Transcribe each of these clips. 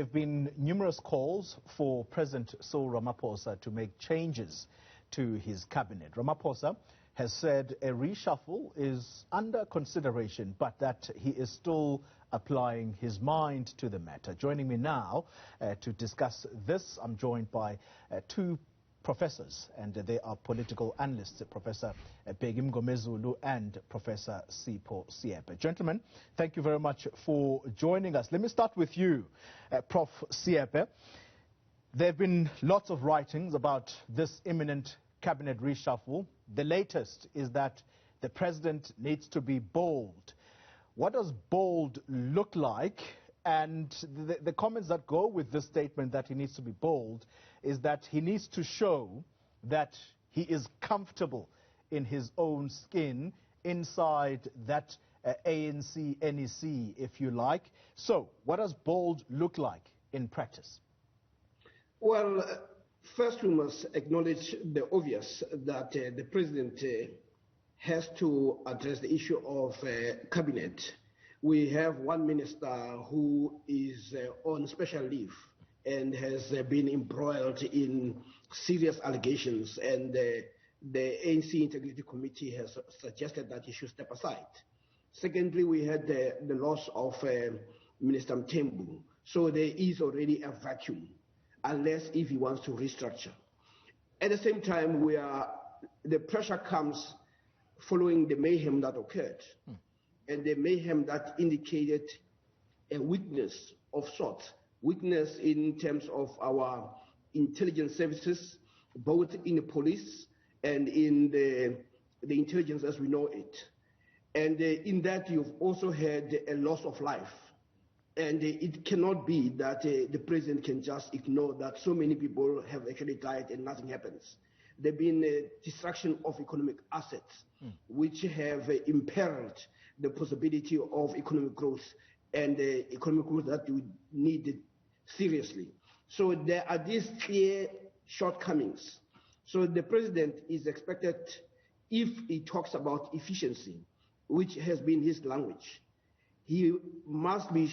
There have been numerous calls for President Cyril Ramaphosa to make changes to his cabinet. Ramaphosa has said a reshuffle is under consideration, but that he is still applying his mind to the matter. Joining me now to discuss this, I'm joined by two professors, and they are political analysts, Professor Bheki Mngomezulu and Professor Sipho Seepe. Gentlemen, thank you very much for joining us. Let me start with you, Prof. Seepe. There have been lots of writings about this imminent cabinet reshuffle. The latest is that the president needs to be bold. What does bold look like? And the comments that go with this statement that he needs to be bold is that he needs to show that he is comfortable in his own skin inside that ANC, NEC, if you like. So, what does bold look like in practice? Well, first we must acknowledge the obvious, that the president has to address the issue of cabinet. We have one minister who is on special leave and has been embroiled in serious allegations, and the ANC Integrity Committee has suggested that he should step aside. Secondly, we had the loss of Minister Mthembu, so there is already a vacuum, unless if he wants to restructure. At the same time, the pressure comes following the mayhem that occurred. And the mayhem that indicated a weakness of sorts, weakness in terms of our intelligence services, both in the police and in the intelligence as we know it. And in that you've also had a loss of life. And it cannot be that the president can just ignore that so many people have actually died and nothing happens. There have been destruction of economic assets, which have imperiled the possibility of economic growth and economic growth that we need seriously. So there are these clear shortcomings. So the president is expected, if he talks about efficiency, which has been his language, he must be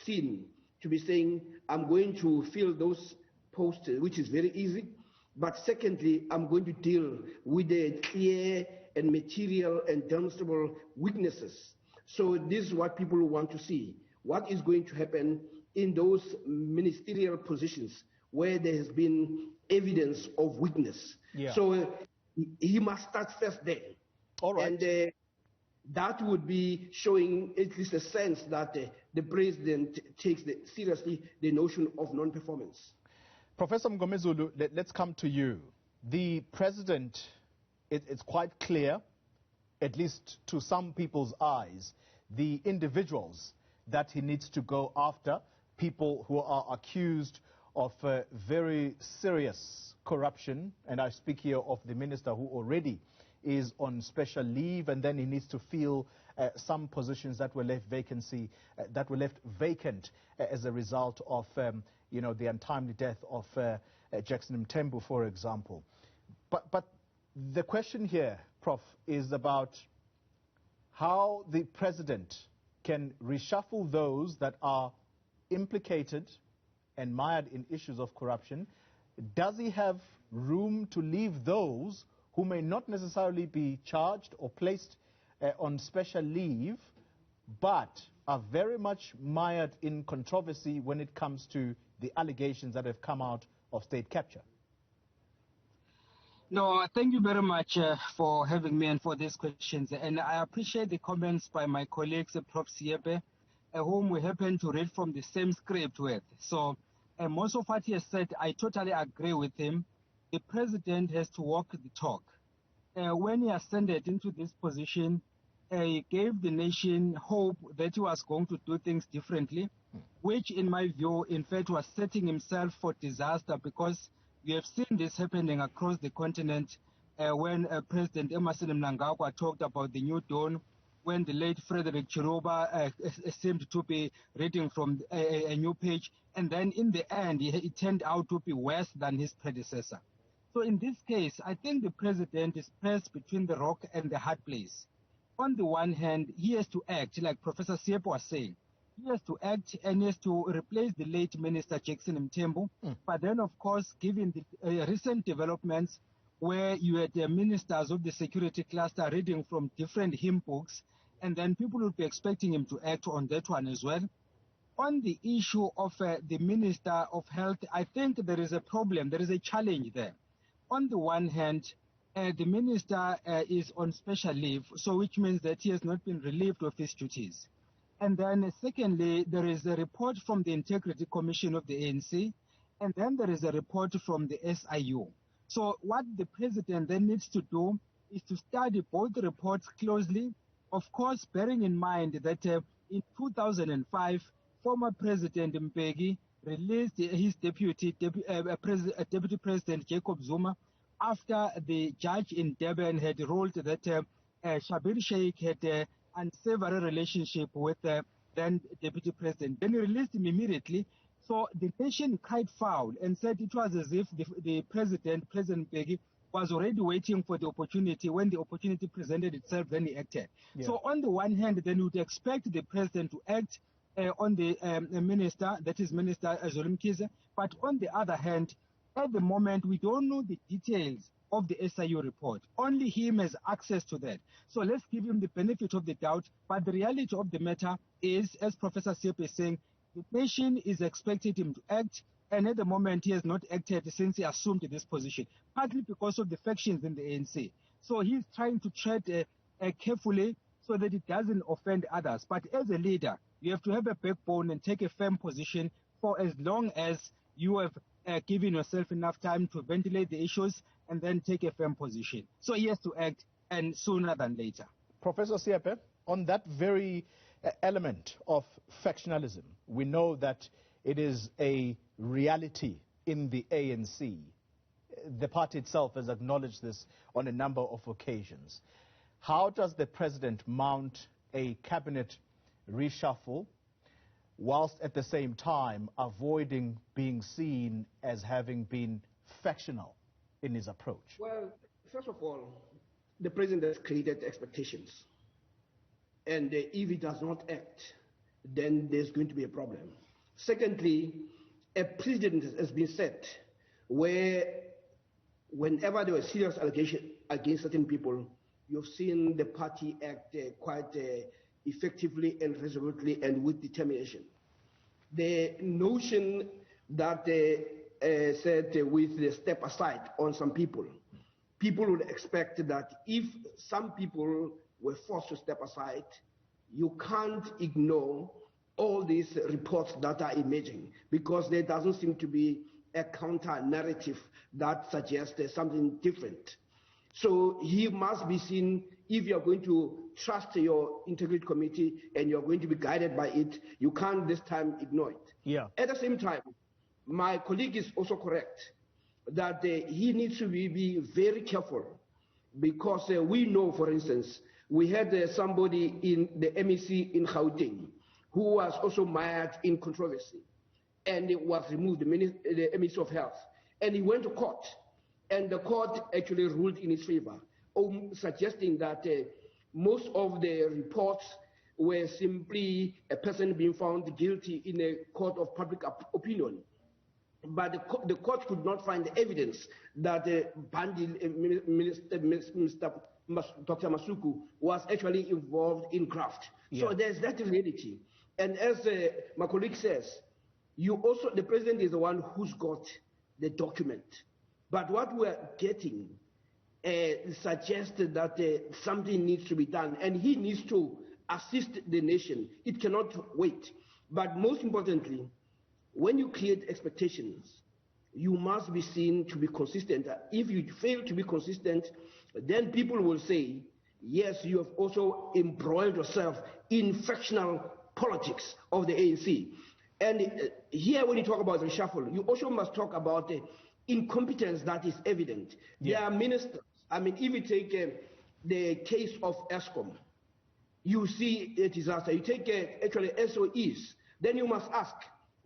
seen to be saying, I'm going to fill those posts, which is very easy. But secondly, I'm going to deal with the clear and material and demonstrable weaknesses. So this is what people want to see. What is going to happen in those ministerial positions where there has been evidence of weakness? Yeah. So he must start first there. All right. And that would be showing at least a sense that the president takes seriously the notion of non-performance. Professor Mngomezulu, let's come to you. The president, it's quite clear, at least to some people's eyes, the individuals that he needs to go after, people who are accused of very serious corruption, and I speak here of the minister who already is on special leave, and then he needs to fill some positions that were left vacant as a result of the untimely death of Jackson Mthembu, for example. But the question here, Prof, is about how the president can reshuffle those that are implicated and mired in issues of corruption. Does he have room to leave those who may not necessarily be charged or placed on special leave, but are very much mired in controversy when it comes to the allegations that have come out of state capture? No, thank you very much for having me and for these questions. And I appreciate the comments by my colleagues, Prof. Seepe, whom we happen to read from the same script with. So most of what he has said, I totally agree with him. The president has to walk the talk. When he ascended into this position, he gave the nation hope that he was going to do things differently, which in my view, in fact, was setting himself for disaster, because we have seen this happening across the continent when President Xoli Mngambi talked about the new dawn, when the late Frederick Chiroba seemed to be reading from a new page, and then in the end, it turned out to be worse than his predecessor. So in this case, I think the president is pressed between the rock and the hard place. On the one hand, he has to act, like Professor Seepe was saying. he has to act and he has to replace the late Minister Jackson Mthembu. But then, of course, given the recent developments where you had ministers of the security cluster reading from different hymn books, and then people would be expecting him to act on that one as well. On the issue of the Minister of Health, I think there is a problem, there is a challenge there. On the one hand, the minister is on special leave, so which means that he has not been relieved of his duties. And then secondly, there is a report from the Integrity Commission of the ANC, and then there is a report from the SIU. So what the president then needs to do is to study both reports closely, of course, bearing in mind that in 2005, former President Mbeki released his Deputy President Jacob Zuma after the judge in Durban had ruled that Shabir Sheikh had an unsavory relationship with then Deputy President. Then he released him immediately. So the nation cried foul and said it was as if the President Mbeki, was already waiting for the opportunity. When the opportunity presented itself, then he acted. Yeah. So on the one hand, then you would expect the president to act on the minister, that is Minister Xoli Mngambi. But on the other hand, at the moment, we don't know the details of the SIU report. Only him has access to that. So let's give him the benefit of the doubt. But the reality of the matter is, as Professor Seepe is saying, the nation is expecting him to act. And at the moment, he has not acted since he assumed this position, partly because of the factions in the ANC. So he's trying to tread carefully so that it doesn't offend others. But as a leader, you have to have a backbone and take a firm position for as long as you have given yourself enough time to ventilate the issues and then take a firm position. So he has to act, and sooner than later. Professor Seepe, on that very element of factionalism, we know that it is a reality in the ANC. The party itself has acknowledged this on a number of occasions. How does the president mount a cabinet reshuffle whilst at the same time avoiding being seen as having been factional in his approach? Well, first of all, the president has created expectations. And if he does not act, then there's going to be a problem. Secondly, a precedent has been set where whenever there was serious allegation against certain people, you've seen the party act quite effectively and resolutely and with determination. The notion that said with the step aside on some people would expect that if some people were forced to step aside, you can't ignore all these reports that are emerging, because there doesn't seem to be a counter narrative that suggests there's something different. So he must be seen, if you're going to trust your integrity committee and you're going to be guided by it, you can't this time ignore it. Yeah. At the same time, my colleague is also correct that he needs to be very careful, because we know, for instance, we had somebody in the MEC in Gauteng who was also mired in controversy, and it was removed, the Minister of Health, and he went to court, and the court actually ruled in his favor, suggesting that most of the reports were simply a person being found guilty in a court of public opinion. But the court could not find evidence that Minister Dr. Masuku was actually involved in graft. Yeah. So there's that reality. And as my colleague says, the president is the one who's got the document. But what we're getting suggests that something needs to be done, and he needs to assist the nation. It cannot wait. But most importantly, when you create expectations, you must be seen to be consistent. If you fail to be consistent, then people will say, yes, you have also embroiled yourself in factional politics of the ANC. And here, when you talk about reshuffle, you also must talk about the incompetence that is evident. Yeah. There are ministers. I mean, if you take the case of ESCOM, you see a disaster. You take actually SOEs, then you must ask,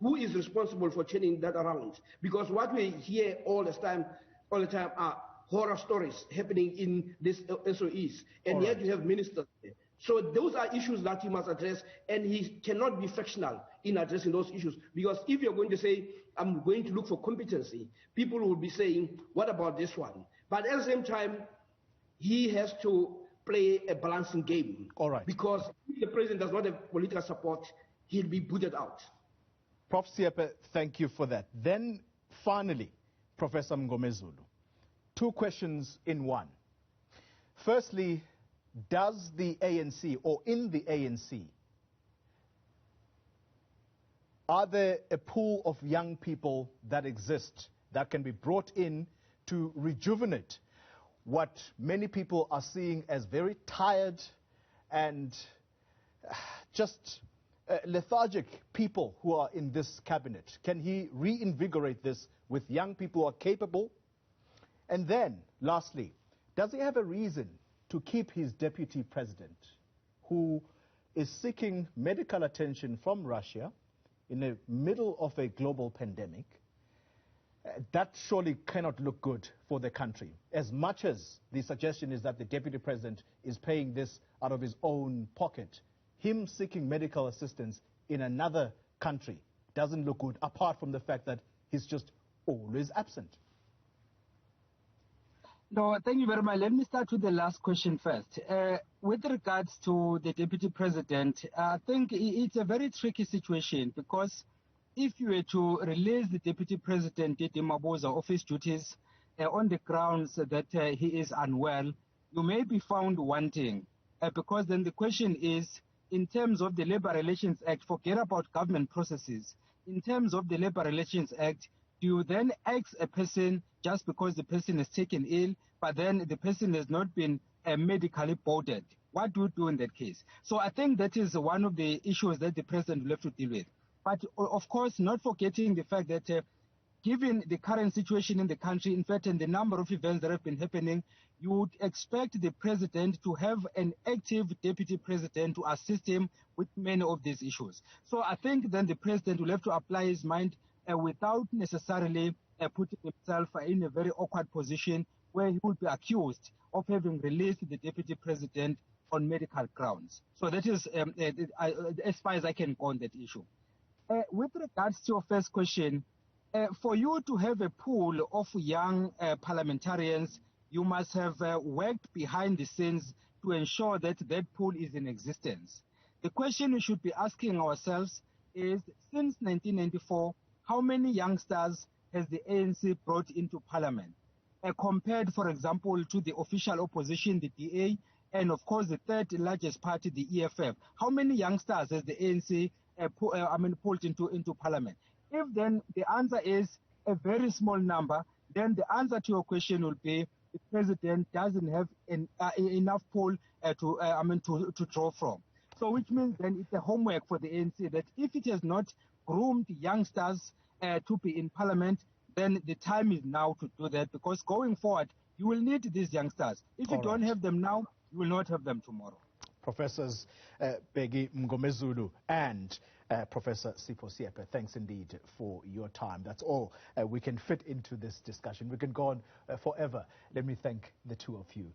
who is responsible for turning that around? Because what we hear all the time are horror stories happening in these SOEs, and yet you have ministers So those are issues that he must address, and he cannot be fractional in addressing those issues. Because if you're going to say, I'm going to look for competency, people will be saying, what about this one? But at the same time, he has to play a balancing game. All right. Because if the president does not have political support, he'll be booted out. Prof. Seepe, thank you for that. Then, finally, Professor Mngomezulu, two questions in one. Firstly, does the ANC, or in the ANC, are there a pool of young people that exist that can be brought in to rejuvenate what many people are seeing as very tired and just lethargic people who are in this cabinet? Can he reinvigorate this with young people who are capable? And then, lastly, does he have a reason to keep his deputy president, who is seeking medical attention from Russia in the middle of a global pandemic? That surely cannot look good for the country. As much as the suggestion is that the deputy president is paying this out of his own pocket, him seeking medical assistance in another country doesn't look good, apart from the fact that he's just always absent. No, thank you very much. Let me start with the last question first. With regards to the deputy president, I think it's a very tricky situation, because if you were to release the deputy president, Didi Mabuza, of his duties on the grounds that he is unwell, you may be found wanting, because then the question is, in terms of the Labour Relations Act, forget about government processes. In terms of the Labour Relations Act, do you then ask a person just because the person is taken ill, but then the person has not been medically boarded? What do you do in that case? So I think that is one of the issues that the president will have to deal with. But of course, not forgetting the fact that given the current situation in the country, in fact, and the number of events that have been happening, you would expect the president to have an active deputy president to assist him with many of these issues. So I think then the president will have to apply his mind without necessarily putting himself in a very awkward position where he would be accused of having released the deputy president on medical grounds. So that is as far as I can go on that issue. With regards to your first question, for you to have a pool of young parliamentarians, you must have worked behind the scenes to ensure that that pool is in existence. The question we should be asking ourselves is, since 1994, how many youngsters has the ANC brought into parliament? Compared, for example, to the official opposition, the DA, and of course the third largest party, the EFF. How many youngsters has the ANC pulled into parliament? If then the answer is a very small number, then the answer to your question will be the president doesn't have enough pool to draw from. So which means then it's a homework for the ANC that if it has not groomed youngsters to be in parliament, then the time is now to do that, because going forward, you will need these youngsters. If you don't have them now, you will not have them tomorrow. Professors Bheki Mngomezulu and Professor Sipho Seepe, thanks indeed for your time. That's all we can fit into this discussion. We can go on forever. Let me thank the two of you.